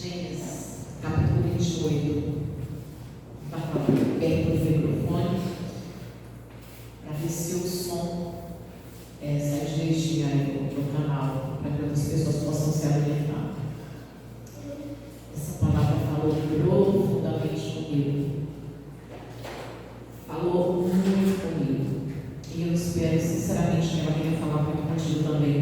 Gênesis, capítulo 28. Está falando perto do microfone, para ver se o som sai direitinho aí no canal, para que as pessoas possam se alimentar. Essa palavra falou profundamente comigo. Falou muito comigo. E eu espero sinceramente que ela venha falar muito contigo também.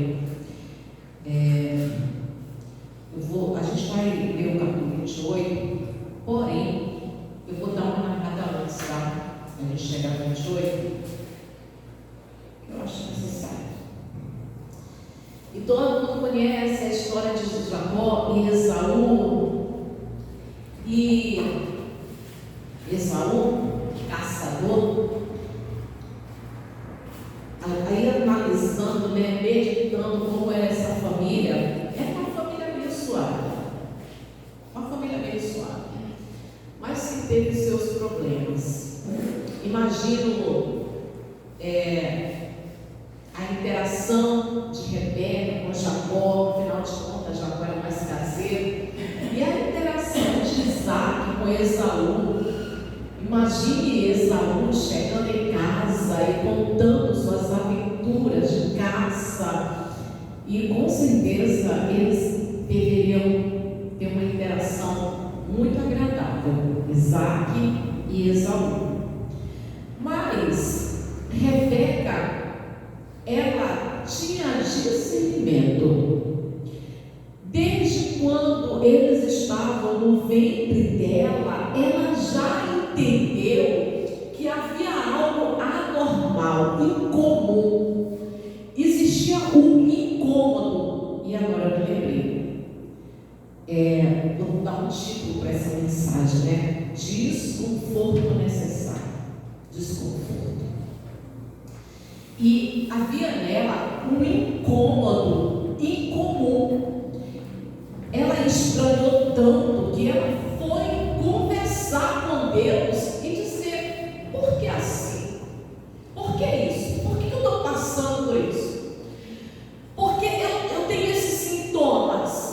A gente vai ler o capítulo 28, porém, eu vou dar uma marcada antes, tá? A gente chegar no 28, eu acho necessário. E todo mundo conhece a história de Jacó e Esaú. E Esaú, caçador, aí analisando, meditando como era essa família. Uma família abençoada, mas que teve seus problemas. Imagino a interação de Rebeca com Jacó. Afinal de contas, Jacó era mais caseiro, e a interação de Isaac com Esaú. Imagine Esaú chegando em casa e contando suas aventuras de caça, e com certeza eles deveriam ter uma interação muito agradável, Isaac e Esaú. Mas Rebeca, ela tinha discernimento. Desde quando eles estavam no ventre dela, ela já entendeu que havia algo anormal, incomum. Existia um incômodo. E agora eu me lembrei. Vamos dar um título para essa mensagem, né? Desconforto necessário. Desconforto. E havia nela um incômodo incomum. Ela estranhou tanto que ela foi conversar com Deus e dizer: por que assim? Por que isso? Por que eu estou passando por isso? Porque eu tenho esses sintomas.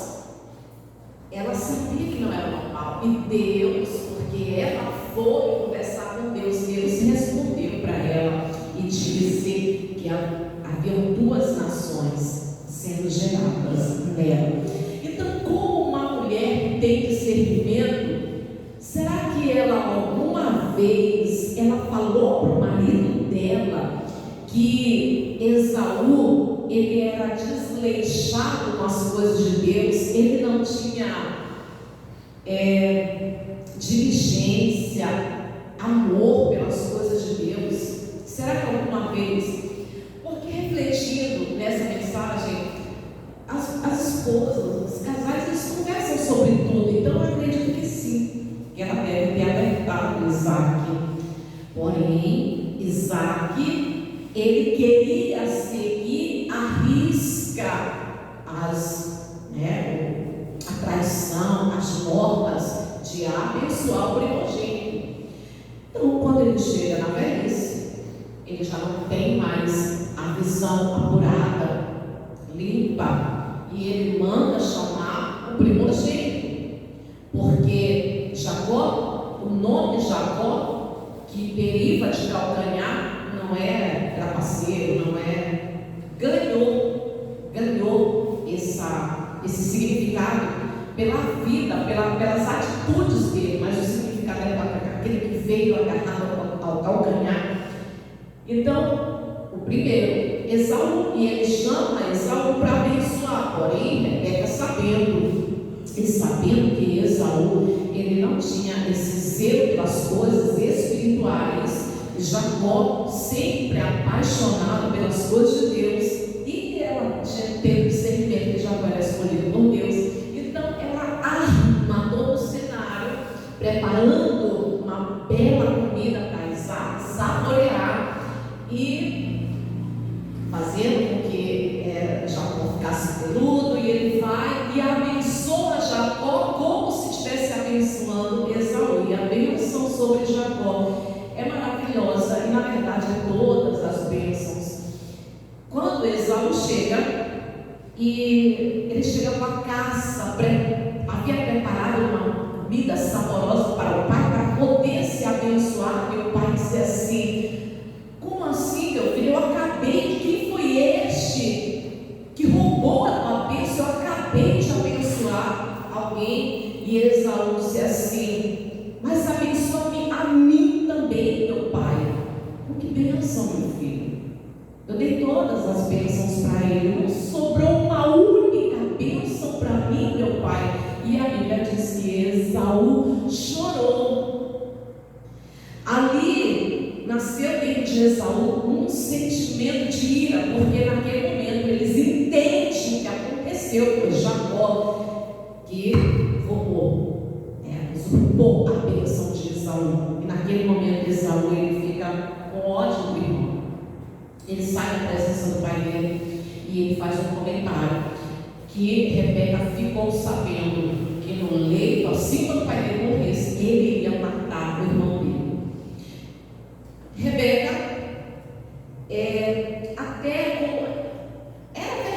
Ela sabia que não era normal. E Deus, porque ela foi conversar com Deus, Deus respondeu para ela e disse que haviam duas nações sendo geradas nela. Então, como uma mulher tem discernimento, será que ela alguma vez falou para o marido dela que Esaú, ele era desleixado com as coisas de Deus, ele não tinha diligência, amor pelas coisas de Deus? Será que alguma vez? Porque refletindo nessa mensagem, as esposas, os casais, eles conversam sobre tudo. Então eu acredito que sim, que ela deve ter alertado Isaac. Porém, Isaac, ele queria seguir à risca a traição, as normas de abençoar o primogênito. Então, quando ele chega na velhice, ele já não tem mais a visão apurada, limpa, e ele manda chamar o primogênito, porque Jacó, o nome Jacó, que deriva de calcanhar, não é trapaceiro, não é. Ganhou esse significado pela vida, pelas atitudes dele, mas o significado é aquele que veio agarrado ao calcanhar. Então, o primeiro, Esaú, e ele chama Esaú para abençoar. Porém, Rebeca, sabendo que Esaú, ele não tinha esse zelo pelas coisas espirituais, Jacó sempre apaixonado pelas coisas de Deus, e ela teve discernimento que Jacó era escolhido por Deus. Então ela arma todo o cenário, preparando uma bela comida para Isaac saborear e fazendo com que Jacó ficasse peludo, e ele vai e abençoa Jacó como se estivesse abençoando Esaú. E a bênção sobre Jacó é maravilhosa, e na verdade é todas as bênçãos. Quando Esaú chega, e ele chega com a caça, havia preparado alguém e Esaú disse assim: mas abençoa-me a mim também, meu pai. Que bênção, meu filho. Eu dei todas as bênçãos para ele, não sobrou uma única bênção para mim, meu pai. E a Bíblia diz que Esaú chorou. Ali nasceu dentro de Esaú um sentimento de ira, porque naquele momento eles entendem o que aconteceu com Jacó, que usurpou a bênção de Esaú. E naquele momento Esaú ele fica com ódio do irmão. Ele sai da presença do pai dele e ele faz um comentário que Rebeca ficou sabendo que no leito, assim que o pai dele morresse, ele ia matar o irmão dele. Rebeca, era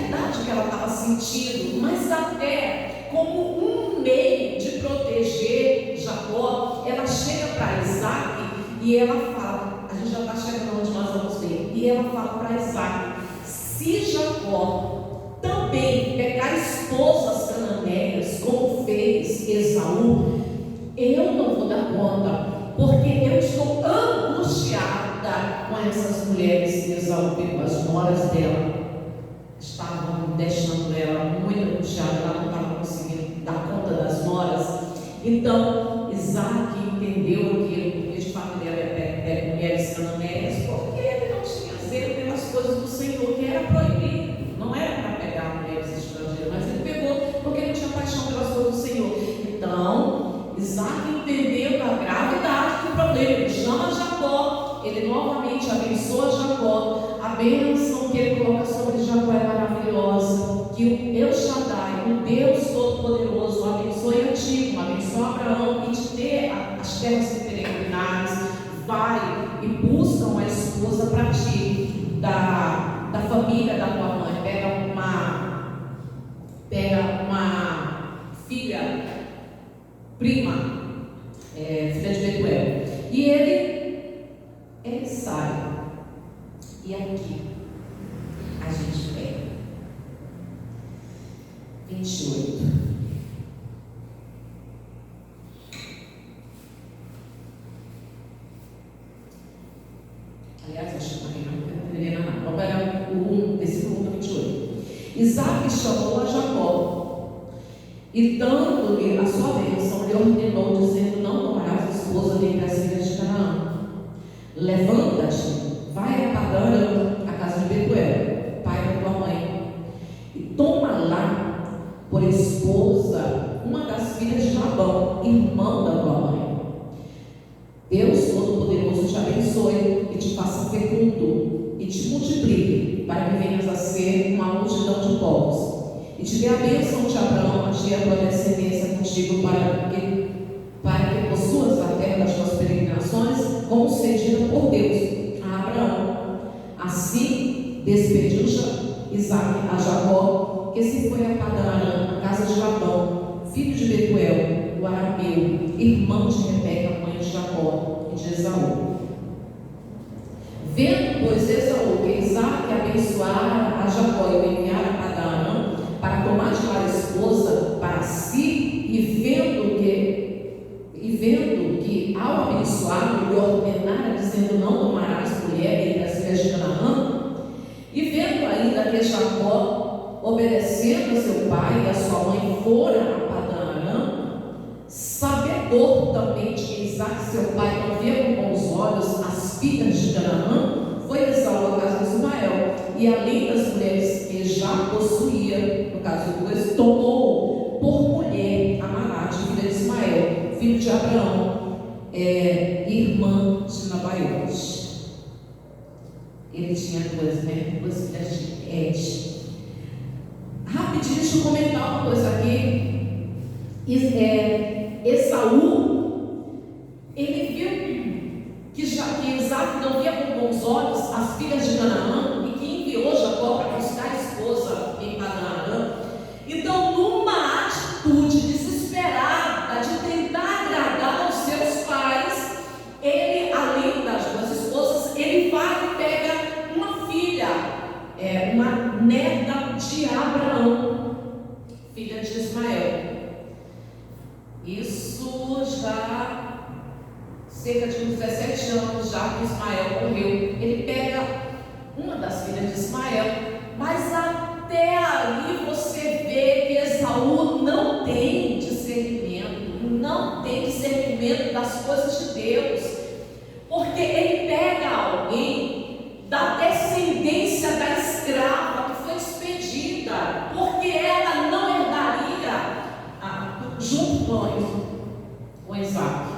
verdade que ela estava sentindo, mas até como um meio de proteger Jacó, ela chega para Isaac e ela fala, a gente já está chegando onde nós vamos ver, e ela fala para Isaac: se Jacó também pegar esposas cananeias, como fez Esaú, eu não vou dar conta, porque eu estou angustiada com essas mulheres que Esaú pegou, as noras dela. Estavam deixando ela muito angustiada, ela não estava conseguindo dar conta das noras. Então Isaac entendeu aquilo, porque de fato ele era mulheres cananeias, porque ele não tinha zelo pelas coisas do Senhor, que era proibido, não era para pegar mulheres estrangeiras, mas ele pegou porque ele tinha paixão pelas coisas do Senhor. Então Isaac entendeu a gravidade do problema, ele chama Jacó, ele novamente abençoa Jacó. A bênção que ele coloca sobre Jacó é maravilhosa, que o El Shaddai, o Deus Todo-Poderoso, abençoe a ti, como abençoa Abraão, e te dê as terras que peregrinares. Vai e busca uma esposa para ti, da família da tua mãe. Pega uma filha, prima, filha de Betuel. E ele sai. E aqui a gente pega 28. Aliás, acho que não poderia narrar. Vamos pegar o versículo 1 do 28. Isaac chamou a Jacó e, dando-lhe a sua bênção, lhe ordenou, dizendo: não tomarás esposa dentre as filhas de Canaã. Levanta-te, vai a Padã, a casa de Betuel, pai da tua mãe, e toma lá por esposa uma das filhas de Labão, irmão da tua mãe. Deus Todo-Poderoso te abençoe e te faça fecundo e te multiplique, para que venhas a ser uma multidão de povos, e te dê a bênção de Abraão, a ti e a tua descendência contigo, para que possuas a terra das tuas peregrinações, concedida por Deus a Abraão. Assim despediu Isaac a Jacó, que se foi a Padã, a casa de Labão, filho de Betuel, o arameu, irmão de Rebeca, mãe de Jacó e de Esaú. Vendo, pois, Esaú que Isaac abençoara a Jacó e o enviara a Padã para tomar de lá a esposa para si, e vendo que ao abençoá-lo lhe ordenara, dizendo: não tomarás mulher entre as filhas de Canaã, e vendo ainda que Jacó, obedecendo a seu pai e a sua mãe, fora a Padã, sabedor também de que Isaac, seu pai, não via com bons olhos as filhas de Canaã, foi Esaú à casa de Ismael, e além das mulheres que já possuía, no caso de duas, tomou por mulher Amarate, filha de Ismael, filho de Abraão, irmã de Nabaiote. Ele tinha duas filhas de Et. Rapidinho, deixa eu comentar uma coisa aqui. Esaú, ele viu que Isaac não via com bons olhos as filhas de Canaã e que enviou Jacó para buscar a esposa em Padã. Então, numa atitude desesperada de tentar agradar aos seus pais, ele, além das duas esposas, ele vai e pega uma filha, uma neta de Abraão, filha de Ismael. Isso já cerca de uns 17 anos já que Ismael morreu. Ele pega uma das filhas de Ismael, mas até ali você vê que Esaú não tem discernimento das coisas de Deus, porque ele pega alguém da descendência da escrava que foi expedida, porque ela não herdaria junto com Isaac.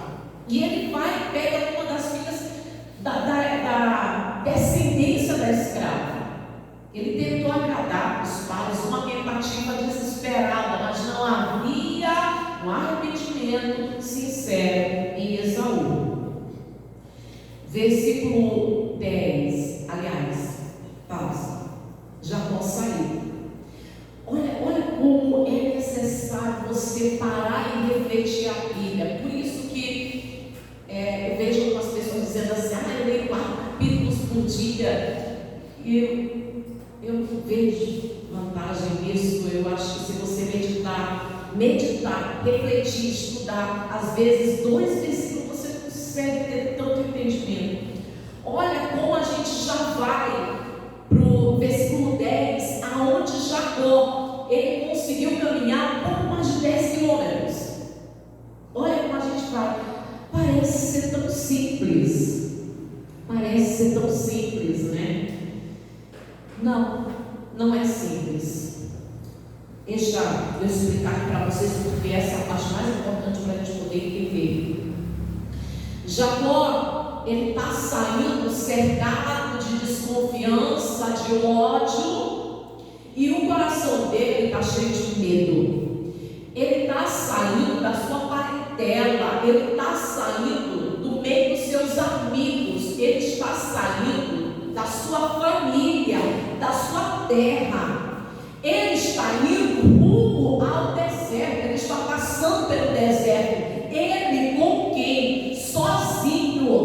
E ele vai e pega uma das filhas da descendência da escrava. Ele tentou agradar os pais, uma tentativa desesperada, mas não havia um arrependimento sincero em Esaú. Versículo 10, aliás, pausa. Jacó saiu. Olha como é necessário você parar e refletir a Bíblia. Por isso que eu vejo algumas pessoas dizendo assim: eu leio 4 capítulos por dia. E eu não vejo vantagem nisso. Eu acho que se você meditar, refletir, estudar, às vezes 2 versículos você consegue ter tanto entendimento. Olha como a gente já vai para o versículo 10, aonde Jacó ele conseguiu caminhar um pouco mais de 10 quilômetros. Olha como a gente vai. Parece ser tão simples. Né? Não é simples. Deixa eu explicar para vocês, porque essa é a parte mais importante para a gente poder entender. Jacó, ele está saindo cercado de desconfiança, de ódio, e o coração dele está cheio de medo. Ele está saindo da sua parentela, ele está saindo do meio dos seus amigos, ele está saindo da sua família, da sua terra. Ele está indo rumo ao deserto, ele está passando pelo deserto. Ele com quem? Sozinho.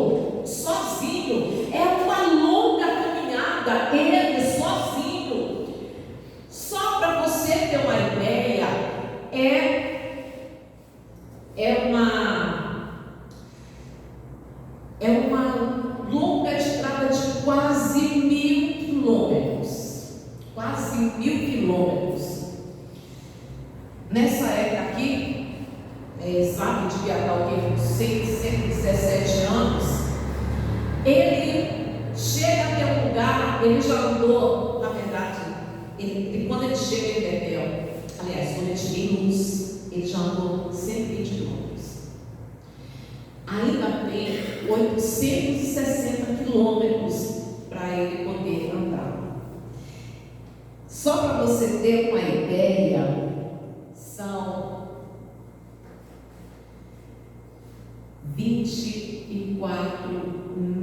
É uma longa caminhada, ele sozinho. Só para você ter uma ideia, é uma longa estrada de quase 1.000 quilômetros. Quase 1.000 quilômetros. Nessa época aqui, Isaac devia estar com 117 anos. Ele chega até um lugar, ele já andou, na verdade, quando ele chega em Betel, aliás, quando ele chega em Luz, ele já andou 120 quilômetros. Ainda tem 860 quilômetros para ele poder andar. Só para você ter uma ideia, são 24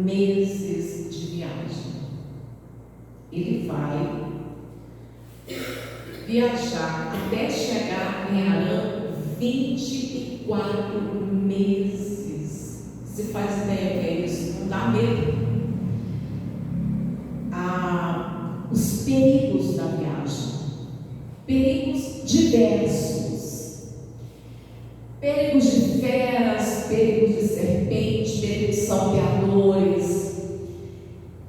meses de viagem. Ele vai viajar até chegar em Harã, 24 meses. Você faz ideia do que é isso? Não dá medo? Os perigos da viagem, perigos diversos, perigos de feras, perigos de serpentes, perigos de salteadores.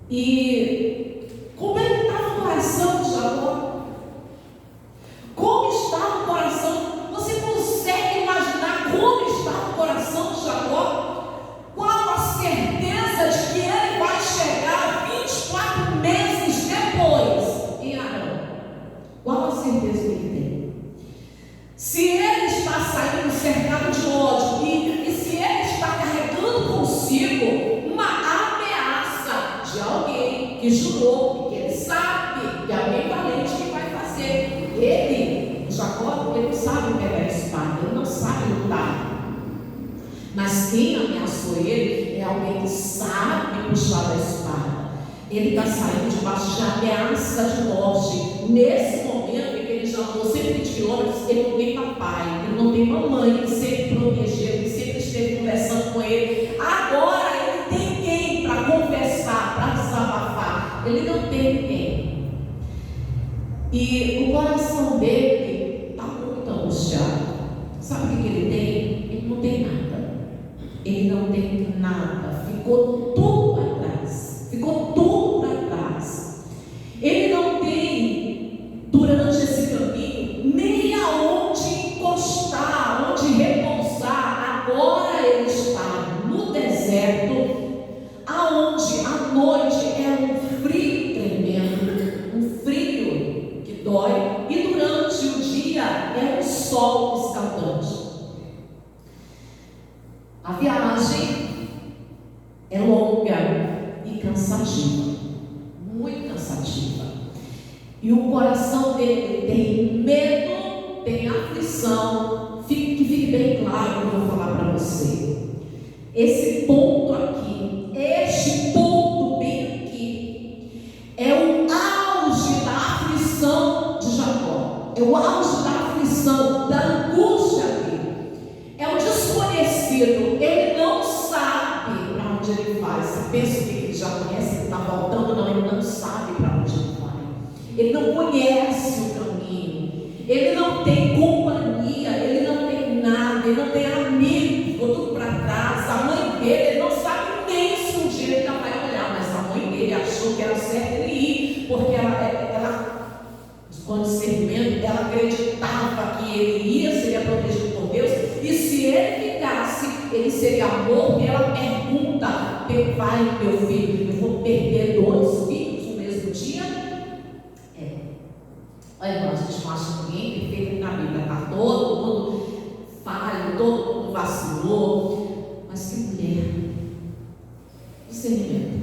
E como é que estava o coração de Jacó? Como estava o coração? Você consegue imaginar como estava o coração de Jacó? Qual a certeza de que ele vai chegar 24 meses depois em Harã? Qual a certeza que ele tem? Se ele está saindo cercado de ódio e se ele está carregando consigo uma ameaça de alguém que jurou e que ele sabe que alguém valente que vai fazer, Jacó, ele não sabe pegar a espada, ele não sabe lutar. Mas quem ameaçou ele é alguém que sabe puxar da espada. Ele está saindo debaixo de ameaça de morte. Nesse momento em que ele já andou 120 quilômetros, ele não tem papai, ele não tem mamãe que sempre protegeu, que sempre esteve conversando com ele. Agora ele tem quem para conversar, para desabafar? Ele não tem ninguém. E o coração dele está muito angustiado. Sabe o que ele tem? ele não tem nada, ficou tudo para trás, ficou tudo para trás. Ele não tem, durante esse caminho, nem aonde encostar, onde repousar. Agora ele está no deserto, aonde à noite é um frio tremendo, um frio que dói, e durante o dia é um sol escaldante. A viagem é longa e cansativa, muito cansativa. E o coração dele tem medo, tem aflição. Que fique bem claro o que eu vou falar para você. Esse ponto aqui, este ponto bem aqui, é o auge da aflição de Jacó. É o auge da aflição, da angústia dele. É o desconhecido. Ele não sabe para onde ele vai. Você pensa que ele já conhece, ele está voltando? Não, ele não sabe para onde ele vai. Ele não conhece o caminho. Ele não tem companhia. Ele não tem nada. Ele não tem amigo. Ficou tudo para trás. A mãe dele, ele não sabe nem se um dia ele ainda vai olhar. Mas a mãe dele achou que era certo ele ir, porque ela com discernimento, ela acreditava que ele seria protegido por Deus, e se ele ficasse, ele seria morto. E ela pergunta: pai, meu filho, eu vou perder 2 filhos no mesmo dia? Olha, irmão, a gente não acha ninguém perfeito na Bíblia, tá? Todo mundo falho, todo mundo vacilou, mas que mulher, discernimento.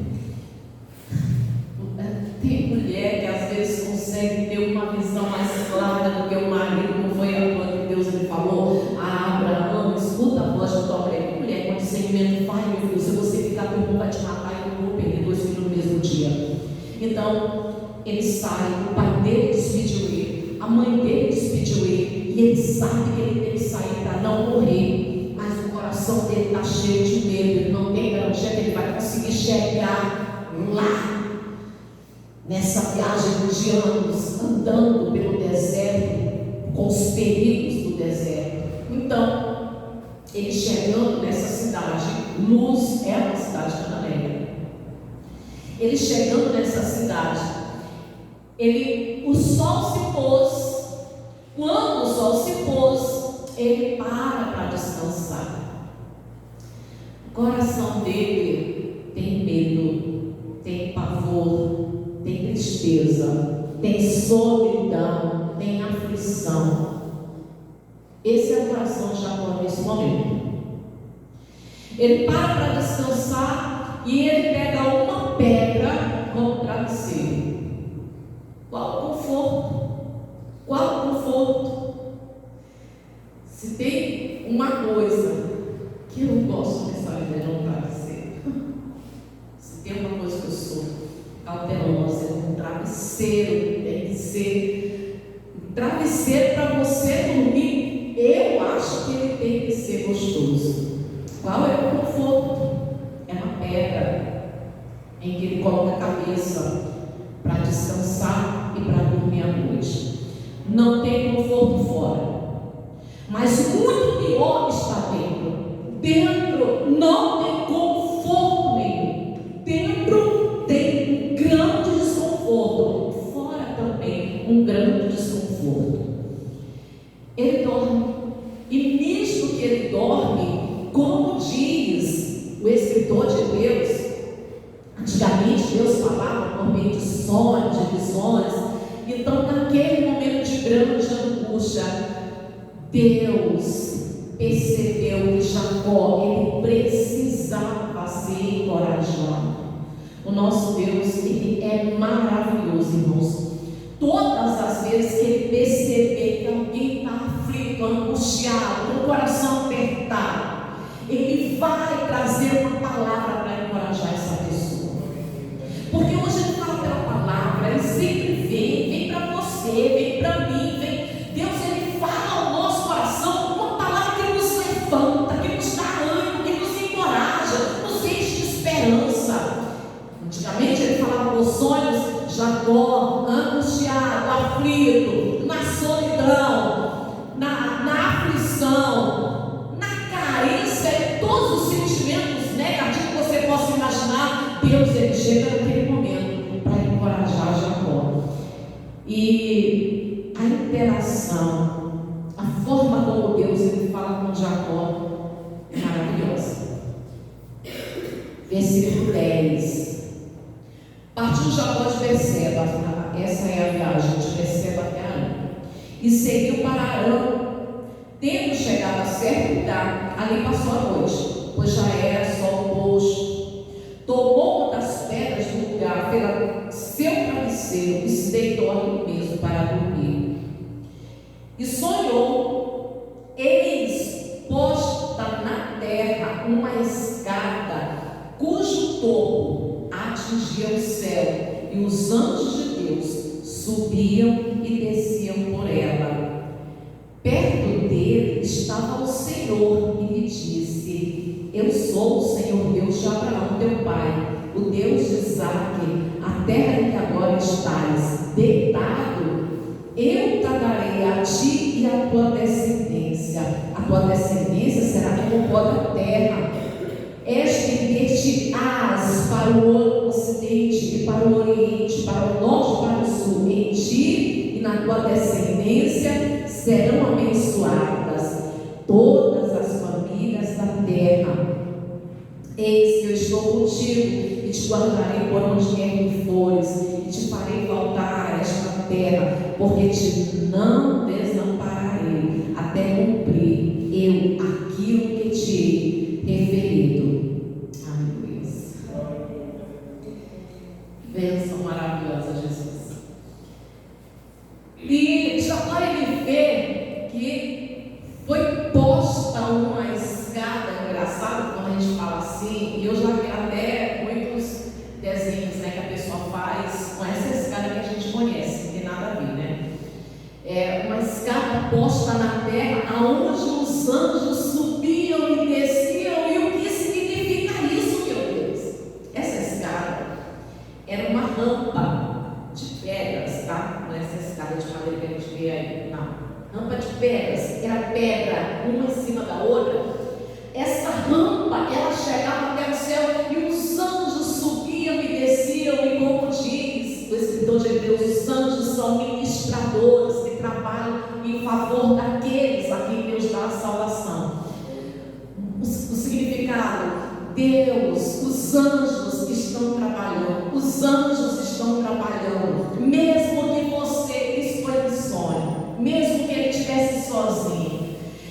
Tem mulher que às vezes consegue ter uma visão mais clara do que o marido. Como foi a tua que Deus lhe falou a Abraão: escuta a voz da tua mulher. Que mulher com discernimento: vai, meu filho, se você ficar, teu irmão vai te matar e eu vou perder 2 filhos no mesmo dia. Então ele sai, o pai dele despediu ele, a mãe dele despediu ele, e ele sabe que ele tem que sair para não morrer, mas o coração dele está cheio de medo. Ele não tem garantia que ele vai conseguir chegar lá. Nessa viagem de anos, andando pelo deserto, com os perigos do deserto. Então, ele chegando nessa cidade, Luz é uma cidade cananeia. Ele chegando nessa cidade, o sol se pôs. Quando o sol se pôs, ele para descansar. O coração dele tem medo, tem pavor, tem tristeza, tem solidão, tem aflição. Esse é o coração de Jacó nesse momento. Ele para descansar e ele pega uma pedra como travesseiro. Qual o conforto? Qual o conforto? Se tem uma coisa que eu não gosto nessa vida, de um travesseiro. Se tem uma coisa que eu sou cautelosa, um travesseiro tem que ser um travesseiro para você dormir. Eu acho que ele tem que ser gostoso. Qual é o conforto? É uma pedra em que ele coloca a cabeça para descansar e para dormir à noite. Não tem conforto fora, mas muito pior está dentro. Dentro não tem conforto nenhum. Dentro tem um grande desconforto, fora também um grande desconforto. Ele dorme, e nisso que ele dorme, como diz o escritor de Deus, antigamente Deus falava por meio de sonhos, de visões. Então, naquele momento de grande angústia, Deus percebeu que Jacó, ele precisava ser encorajado. O nosso Deus, ele é maravilhoso, irmãos. Todas as vezes que ele perceber que alguém está aflito, angustiado, com o coração apertado, ele vai trazer uma palavra para encorajar essa pessoa. Porque hoje ele fala pela palavra, ele sempre vem para você, vem para mim, vem. Deus, ele fala ao nosso coração uma palavra que nos levanta, que nos dá ânimo, que nos encoraja, nos enche de esperança. Antigamente ele falava nos sonhos, Jacó, angustiado, aflito, na solidão, na aflição, na carência, em todos os sentimentos Deus ele chega naquele momento para encorajar Jacó. E a interação, a forma como Deus ele fala com Jacó é maravilhosa. Versículo 10. Partiu Jacó de Berseba, essa é a viagem de Berseba até Arã, e seguiu para Arã. Tendo chegado a certo lugar, ali passou a noite, pois já era sol posto. Tomou uma das pedras do lugar, fez seu travesseiro e se deitou ali mesmo para dormir. E sonhou, eis posta na terra uma escada, cujo topo atingia o céu, e os anjos de Deus subiam e desciam por ela. Perto dele estava o Senhor e lhe disse: Eu sou o Senhor Deus de Abraão, teu pai, o Deus de Isaque. A terra em que agora estás deitado, eu te darei a ti e a tua descendência. A tua descendência será como o pó da terra. Estender-te-ás para o ocidente e para o oriente, para o norte e para o sul. Em ti e na tua descendência serão abençoadas todas as famílias da terra. Eis que eu estou contigo e te guardarei por onde quer que fores, e te farei voltar a esta terra, porque te não desampararei até cumprir eu aquilo que te referido. Aleluia. Bênção maravilhosa, Jesus. E Jacó ele vê que foi posta uma escada. Engraçado quando a gente fala assim, e eu já vi até muitos desenhos, né, que a pessoa faz com essa escada que a gente conhece, não tem nada a ver, né? É uma escada posta na terra, aonde os anjos subiam e desciam. E o que significa isso, meu Deus? Essa escada era uma rampa de pedras, tá? Não é essa escada de madeira que a gente vê aí, não. Rampa de pedras, era pedra uma em cima da outra. Essa rampa, ela chegava até o céu e os anjos subiam e desciam. E como diz o escritor de Hebreus, os anjos são ministradores que trabalham em favor daqueles a quem Deus dá a salvação. O significado: Deus, os anjos estão trabalhando, os anjos estão trabalhando, mesmo que você escolha um sonho, mesmo que ele estivesse sozinho,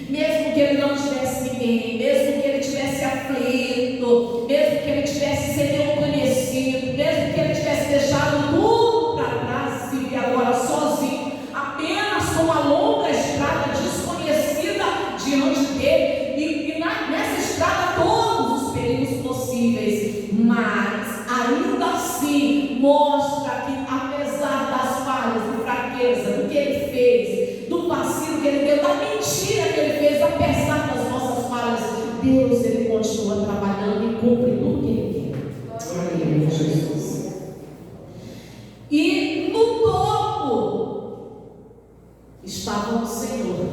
mesmo que ele não tivesse ninguém, mesmo que ele estivesse aflito, mesmo que ele tivesse sem conhecido, mesmo que ele tivesse deixado tudo para trás e se agora sozinho, apenas com uma longa estrada desconhecida diante dele, e nessa estrada todos os perigos possíveis, mas ainda assim mostra que apesar das falhas, de fraqueza, do que ele fez, do vacilo que ele deu, da mentira que ele fez, apesar das nossas falhas, Deus ele continua trabalhando e cumpre tudo que ele quer. Aleluia, Jesus. E no topo estava o Senhor,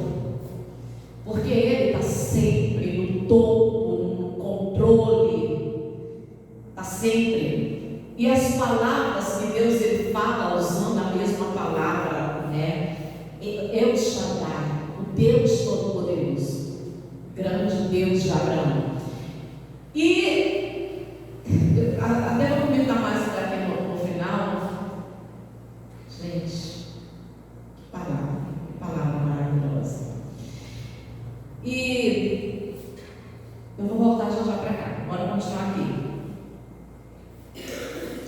porque ele está sempre no topo, no controle, está sempre. E as palavras que Deus ele fala, usando a mesma palavra, né? El Shaddai, o Deus Todo-Poderoso, grande Deus de Abraão. E até vou comentar mais aqui no final. Gente, que palavra maravilhosa. E eu vou voltar já para cá, bora continuar aqui.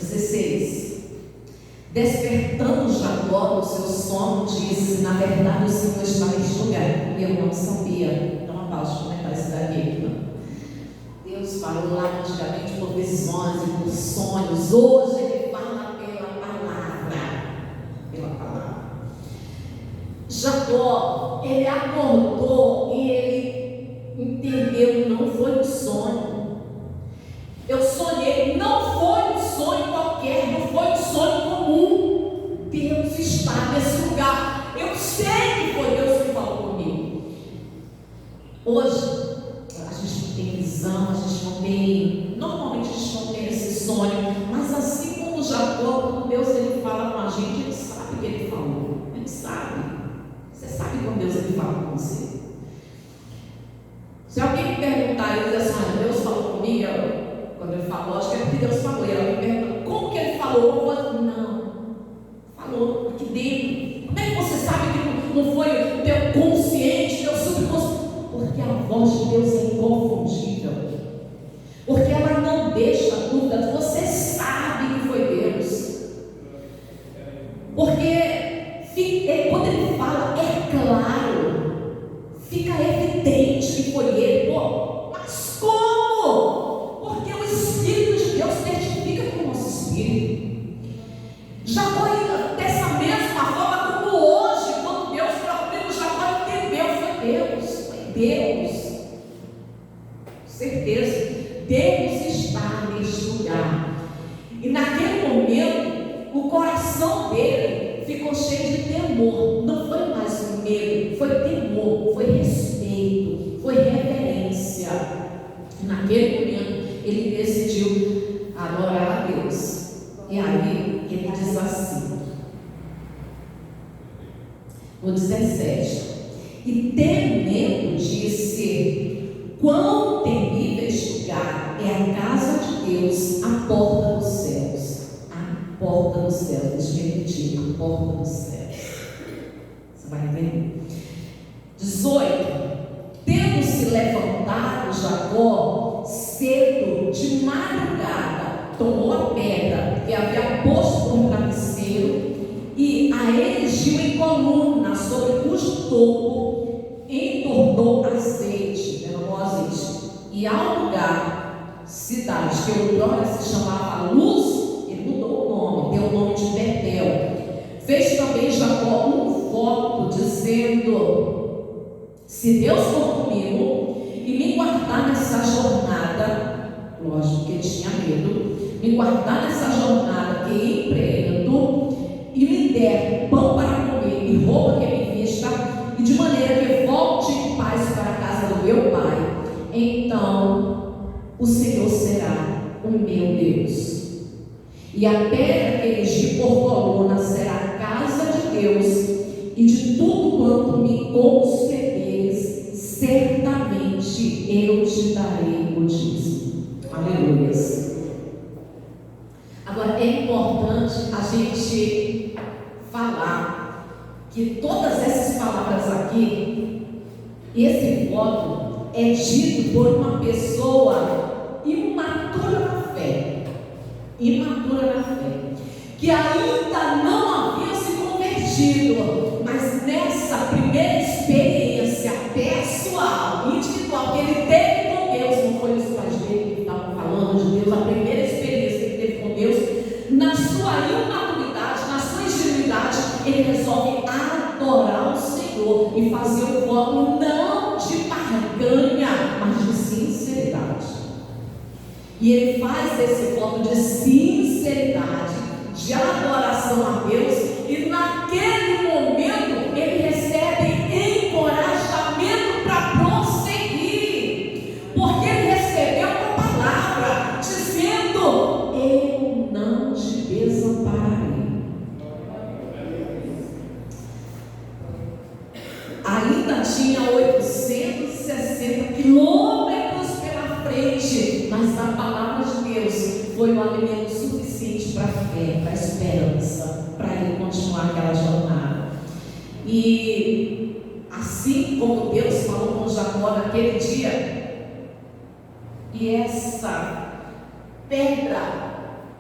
16. Despertando Jacó do seu sono, disse: Na verdade o Senhor está neste lugar, e eu não sabia. Dá uma pausa para comentar isso daqui. Não. Deus falou lá antigamente por visões e por sonhos. Hoje ele fala pela palavra. Pela palavra. Jacó, ele acordou e ele entendeu: não foi um sonho. Eu sonhei, não foi um sonho qualquer, não foi um sonho comum. Deus está nesse lugar. Eu sei que foi Deus que falou comigo. Hoje, a gente não tem visão, a gente não tem, normalmente a gente não tem esse sonho, mas assim como Jacó, quando Deus ele fala com a gente, ele sabe o que ele falou, ele sabe. Você sabe quando Deus ele fala com você. Se alguém me perguntar, eu dizer assim, Deus falou comigo, quando ele falou, acho que é porque Deus falou, e ela me pergunta, como que ele falou? Eu vou dizer, não, falou aqui dentro. Como é que você sabe que não foi o teu consciente, teu subconsciente? Porque a voz de Deus é inconfundível. Porque ela não deixa dúvidas. Você sabe que foi Deus. Porque quando ele fala, é claro, fica evidente que foi ele. Pô, mas como? Porque o Espírito de Deus testifica com o nosso espírito. Jacó, dessa mesma forma como hoje, quando Deus procura, Jacó entendeu, foi Deus. Deus, certeza, Deus está neste lugar. E naquele momento, o coração dele ficou cheio de temor. Não foi mais medo, foi temor, foi respeito, foi reverência. E naquele momento, ele decidiu adorar a Deus. E aí, ele diz assim, no 17: e temendo, disse: quão temível este lugar é a casa de Deus, a porta dos céus. A porta dos céus, deixa eu repetir, a porta dos céus. Você vai entender. 18: tendo se levantado Jacó cedo de madrugada, tomou a pedra que havia posto por travesseiro e a erigiu em coluna, sobre cujo topo entornou azeite, derramou azeite. E ao lugar, cidade que outrora se chamava Luz, ele mudou o nome, deu o nome de Betel. Fez também Jacó um voto, dizendo: se Deus for comigo e me guardar nessa jornada, lógico que ele tinha medo, me guardar nessa jornada que empreendo, e me der pão para comer e roupa que me vista, e de maneira que volte em paz para a casa do meu pai, então o Senhor será o meu Deus. E a pedra que erigi por coluna será a casa de Deus, e de tudo quanto me concederes, certamente eu te darei o dízimo. Aleluia. Agora é importante a gente falar que todas essas palavras aqui, esse voto é dito por uma pessoa imatura na fé, que ainda não havia se convertido, mas nessa primeira experiência pessoal, individual, que ele teve com Deus, não foi os pais dele que estavam falando de Deus, a primeira experiência que ele teve com Deus, na sua imaturidade, na sua ingenuidade, ele resolve adorar o Senhor e fazer o voto não de barganha, mas de sinceridade. E ele faz esse voto de sinceridade, de adoração a Deus, e naquele momento ele recebe encorajamento para prosseguir, porque ele recebeu uma palavra dizendo: eu não te desampararei. Ainda tinha 860 quilômetros pela frente, mas a palavra de Deus foi um alimento suficiente para a fé, para a esperança, para ele continuar aquela jornada. E assim como Deus falou com Jacó naquele dia, e essa pedra,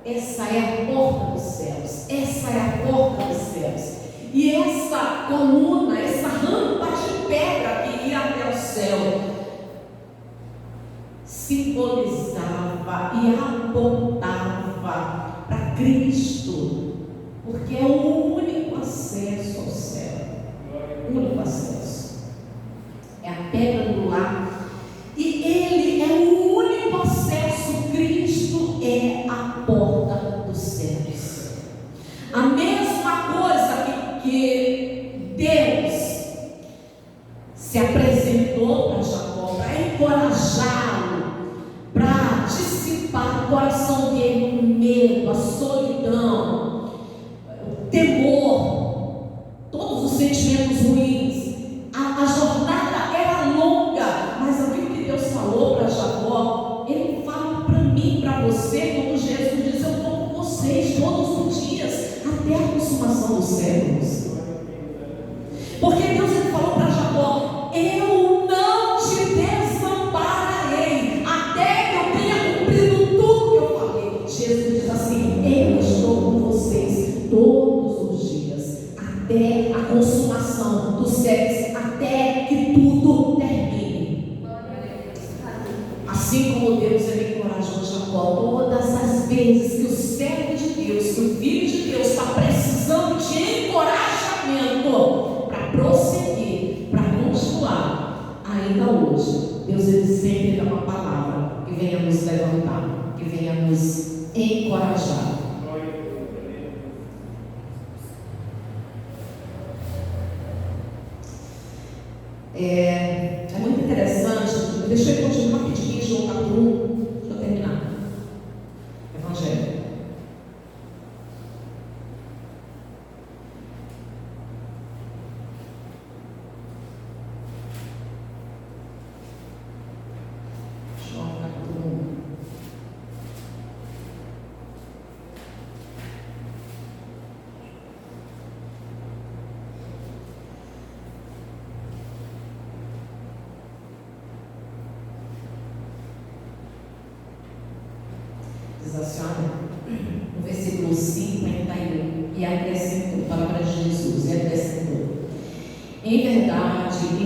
essa é a porta dos céus, essa é a porta dos céus, e essa coluna, essa rampa de pedra que ia até o céu, simbolizava e apontava para Cristo, porque é o único acesso ao céu, o único acesso, é a pedra angular, e ele é o único acesso. Cristo é a porta dos céus. A mesma coisa que Deus se apresentou para Jacó, para encorajá-lo para dissipar o coração dele, o medo, a solidão, o temor, todos os sentimentos ruins. A jornada era longa, mas aquilo que Deus falou para Jacó, Ele fala para mim, para você, como Jesus diz: eu estou com vocês todos os dias, até a consumação dos séculos. Porque Deus, Ele falou para Jacó: eu não te desampararei, até que eu tenha cumprido tudo que eu falei. Jesus diz assim: eu estou com vocês todos os dias, até a consumação dos séculos, até que tudo termine. Assim como Deus, Ele encorajou Jacó todas as vezes que o servo de Deus, que o filho de Deus está precisando de encorajamento para prosseguir, para continuar. Ainda hoje, Deus, Ele sempre dá uma palavra que venha nos levantar, que venha nos encorajar. É muito interessante. Deixa eu continuar rapidinho em João capítulo 1. Deixa eu terminar. Evangelho. João capítulo 1. Diz assim, olha, no versículo 51, e acrescentou, palavra de Jesus, e acrescentou: em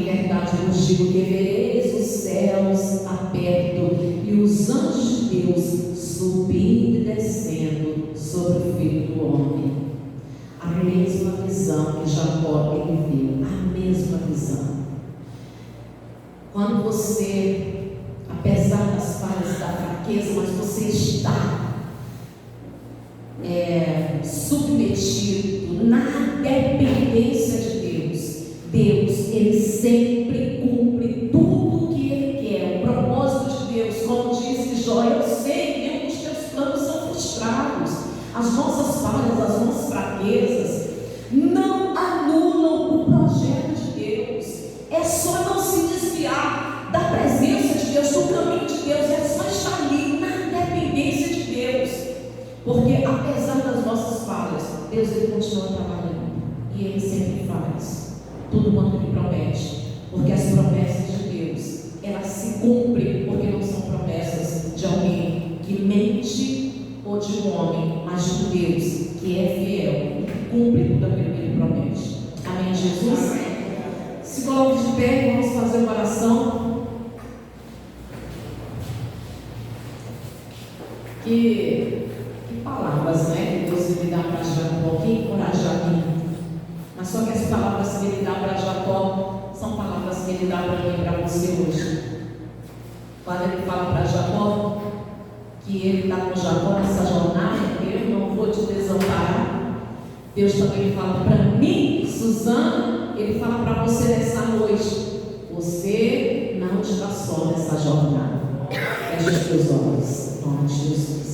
verdade vos digo que vereis os céus abertos e os anjos de Deus subindo e descendo sobre o Filho do Homem. A mesma visão que Jacó ele viu, a mesma visão. Quando você, apesar das falhas, da fraqueza, mas você está submetido na dependência de Deus, Deus, Ele sempre cumpre tudo o que Ele quer. O propósito de Deus, como disse Jó: eu sei que nenhum dos teus planos são frustrados. As nossas falhas, as nossas fraquezas não anulam o projeto de Deus. É só não se desviar da presença de Deus, do caminho de Deus. É só estar ali na dependência de Deus. Porque apesar das nossas falhas, Deus, Ele continua trabalhando. E Ele sempre faz tudo quanto Ele promete. Porque as promessas de Deus, elas se cumprem, porque não são promessas de alguém que mente ou de um homem, mas de Deus que é fiel e que cumpre tudo aquilo que Ele promete. Amém, Jesus? Amém. Se coloque de pé, vamos fazer uma oração. Que palavras, né, que Deus me dá para Jacó, que encorajar mim. Mas só que as palavras que Ele dá para Jacó são palavras que Ele dá para mim e para você hoje. Quando Ele fala para Jacó que Ele está com Jacó nessa jornada, eu não vou te desamparar. Deus também fala para mim, Suzana, Ele fala para você nessa noite: você não está só nessa jornada. Feche os teus olhos, em nome de Jesus.